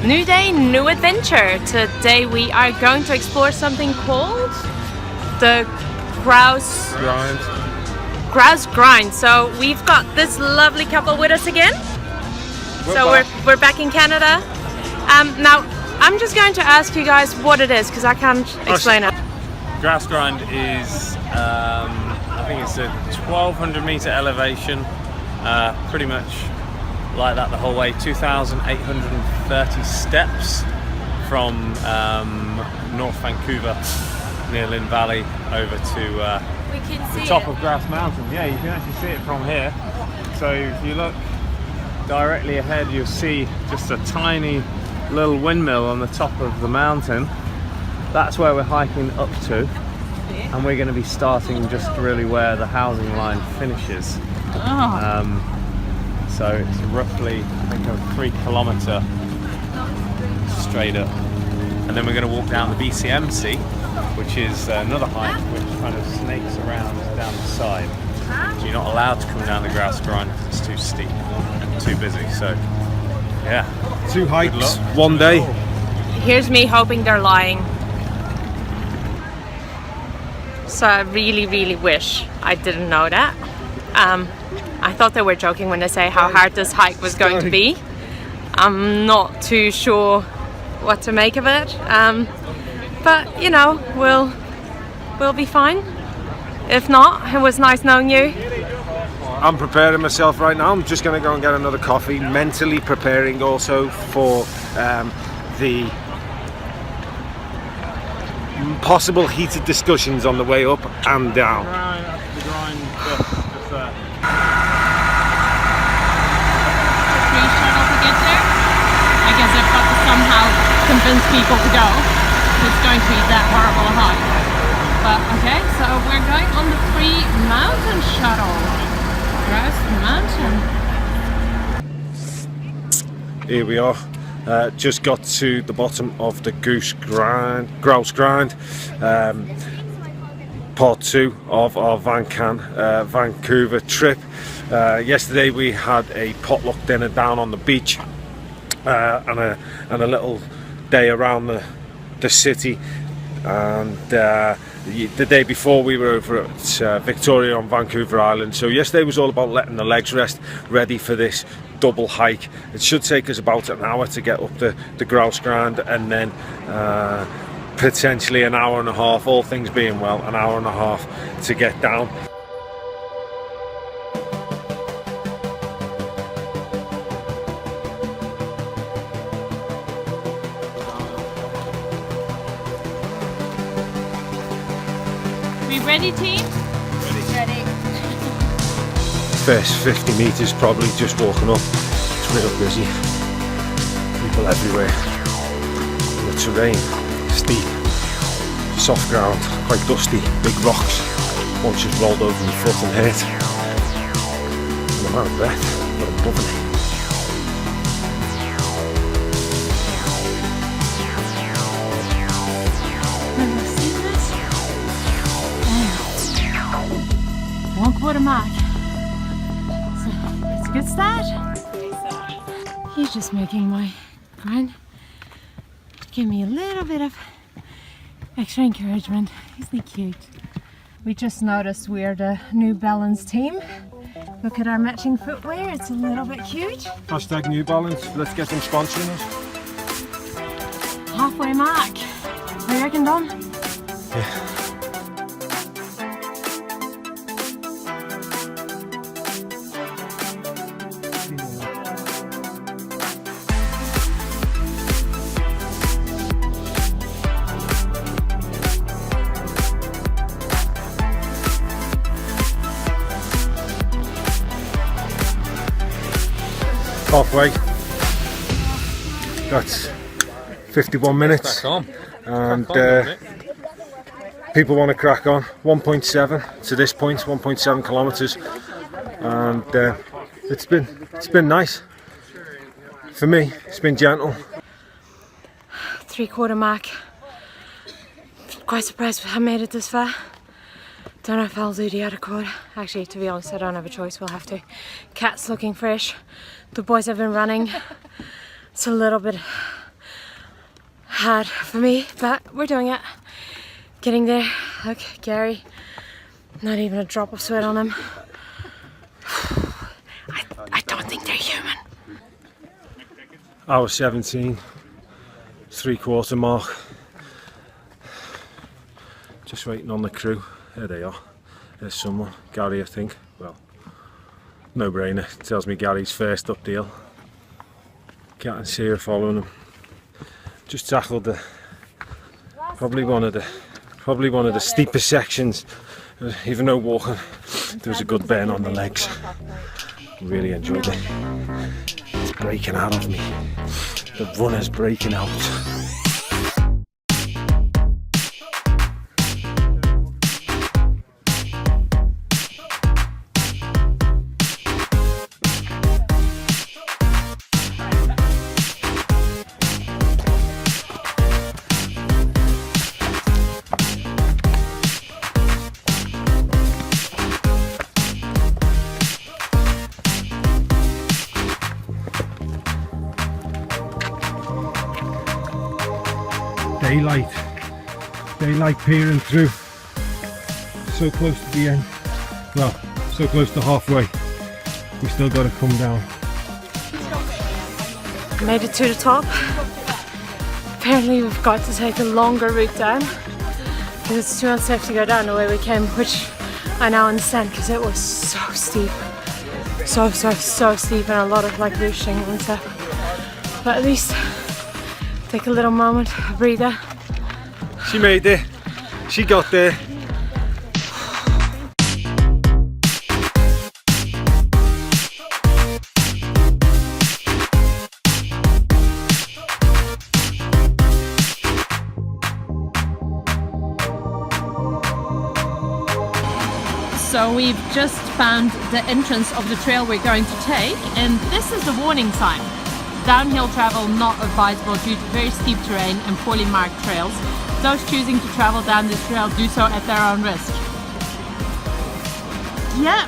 New day, new adventure. Today we are going to explore something called the Grouse Grind. So we've got this lovely couple with us again. We're back in Canada. Now I'm just going to ask you guys what it is because I can't explain it. Grouse Grind is, I think it's a 1200 meter elevation, pretty much like that the whole way. 2,830 steps from North Vancouver near Lynn Valley over to the top of Grouse Mountain. Yeah, you can actually see it from here. So if you look directly ahead, you'll see just a tiny little windmill on the top of the mountain. That's where we're hiking up to, and we're going to be starting just really where the housing line finishes. So it's roughly, I think, a 3 kilometer straight up, and then we're going to walk down the BCMC, which is another hike which kind of snakes around down the side. So you're not allowed to come down the Grouse Grind because it's too steep and too busy. So yeah, 2 hikes, 1 day. Here's me hoping they're lying. So I really wish I didn't know that. I thought they were joking when they say how hard this hike was going to be. I'm not too sure what to make of it, but you know, we'll be fine. If not, it was nice knowing you. I'm preparing myself right now. I'm just going to go and get another coffee, mentally preparing also for the possible heated discussions on the way up and down. Somehow convince people to go. It's going to be that horrible hike. But okay, so we're going on the free mountain shuttle. Grouse Mountain. Here we are. Just got to the bottom of the Grouse Grind. Part 2 of our Vancouver trip. Yesterday we had a potluck dinner down on the beach. And a little day around the city, and the day before we were over at Victoria on Vancouver Island. So yesterday was all about letting the legs rest, ready for this double hike. It should take us about an hour to get up the Grouse Grind, and then potentially an hour and a half, all things being well, an hour and a half to get down. Ready, team? Ready. First 50 metres probably, just walking up. It's real busy. People everywhere. The terrain, steep, soft ground, quite dusty, big rocks. One just rolled over my foot and hurt. And I'm out of breath, but I'm loving it. What a mark. So it's a good start. He's just making my grind. Give me a little bit of extra encouragement. Isn't he cute? We just noticed we're the New Balance team. Look at our matching footwear. It's a little bit cute. Hashtag New Balance. Let's get them sponsoring us. Halfway mark. What do you reckon, Dom? Yeah. Halfway. That's 51 minutes. And people want to crack on. 1.7 to this point, 1.7 kilometers, and it's been nice for me. It's been gentle. 3/4 mark. Quite surprised I made it this far. Don't know if I'll do the other quarter. Actually, to be honest, I don't have a choice. We'll have to. Cat's looking fresh. The boys have been running. It's a little bit hard for me, but we're doing it. Getting there. Look, Gary, not even a drop of sweat on him. I don't think they're human. Hour 17, 3/4 mark. Just waiting on the crew. There they are. There's someone. Gary, I think. Well, no brainer. Tells me Gary's first up deal. Cat and Sira following him. Just tackled the probably one of the steepest sections. Even though walking, there was a good burn on the legs. Really enjoyed it. It's breaking out of me. The runner's breaking out. Daylight peering through. So close to the end. Well, so close to halfway. We still got to come down. Made it to the top. Apparently we've got to take a longer route down because it's too unsafe to go down the way we came, which I now understand because it was so steep. So steep, and a lot of like rushing and stuff. But at least take a little moment, a breather. She made it. She got there. So we've just found the entrance of the trail we're going to take, and this is the warning sign. Downhill travel not advisable due to very steep terrain and poorly marked trails. Those choosing to travel down this trail do so at their own risk. Yeah.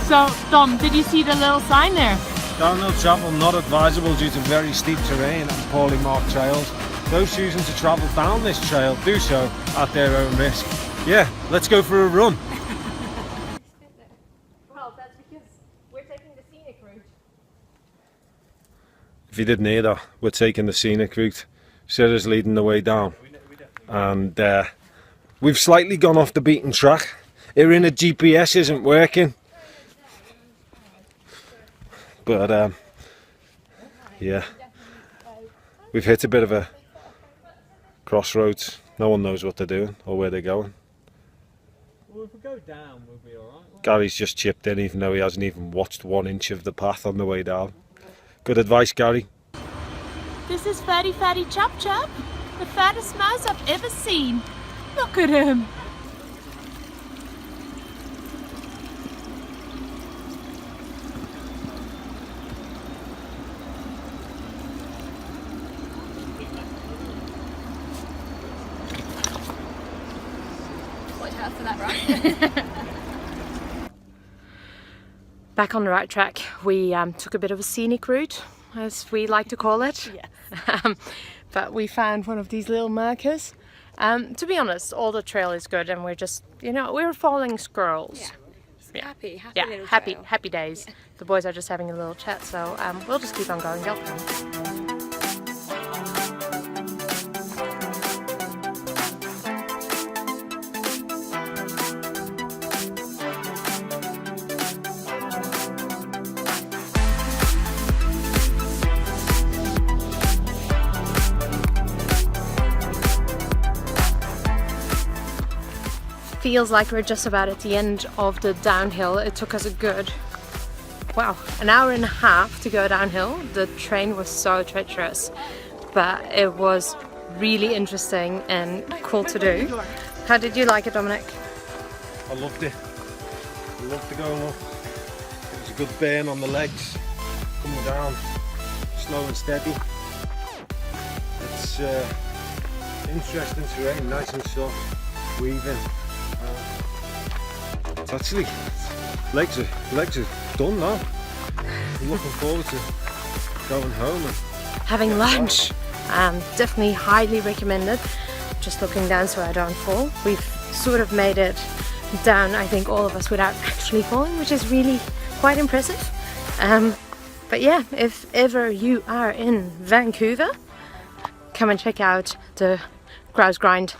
So, Dom, did you see the little sign there? Downhill travel not advisable due to very steep terrain and poorly marked trails. Those choosing to travel down this trail do so at their own risk. Yeah, let's go for a run. Well, that's because we're taking the scenic route. If you didn't hear that, we're taking the scenic route. Sira's leading the way down. And we've slightly gone off the beaten track. Her inner GPS isn't working. But yeah, we've hit a bit of a crossroads. No one knows what they're doing or where they're going. Well, if we go down, we'll be alright. Gary's just chipped in even though he hasn't even watched 1 inch of the path on the way down. Good advice, Gary. This is Fatty Chop Chop, the fattest mouse I've ever seen. Look at him. Watch out for that, right? Back on the right track, we took a bit of a scenic route, as we like to call it. Yes. But we found one of these little markers. To be honest, all the trail is good, and we're just, you know, we're following squirrels. Yeah. Happy Yeah, little happy trail. days. Yeah. The boys are just having a little chat, so we'll just keep on going. They'll come. Feels like we're just about at the end of the downhill. It took us a good, wow, an hour and a half to go downhill. The train was so treacherous, but it was really interesting and cool to do. How did you like it, Dominic? I loved it. I loved the going up. It was a good burn on the legs. Coming down, slow and steady. It's interesting terrain, nice and soft, weaving. It's actually, legs are done now. I'm looking forward to going home and Having lunch. Definitely highly recommended. Just looking down so I don't fall. We've sort of made it down, I think, all of us without actually falling, which is really quite impressive. But yeah, if ever you are in Vancouver, come and check out the Grouse Grind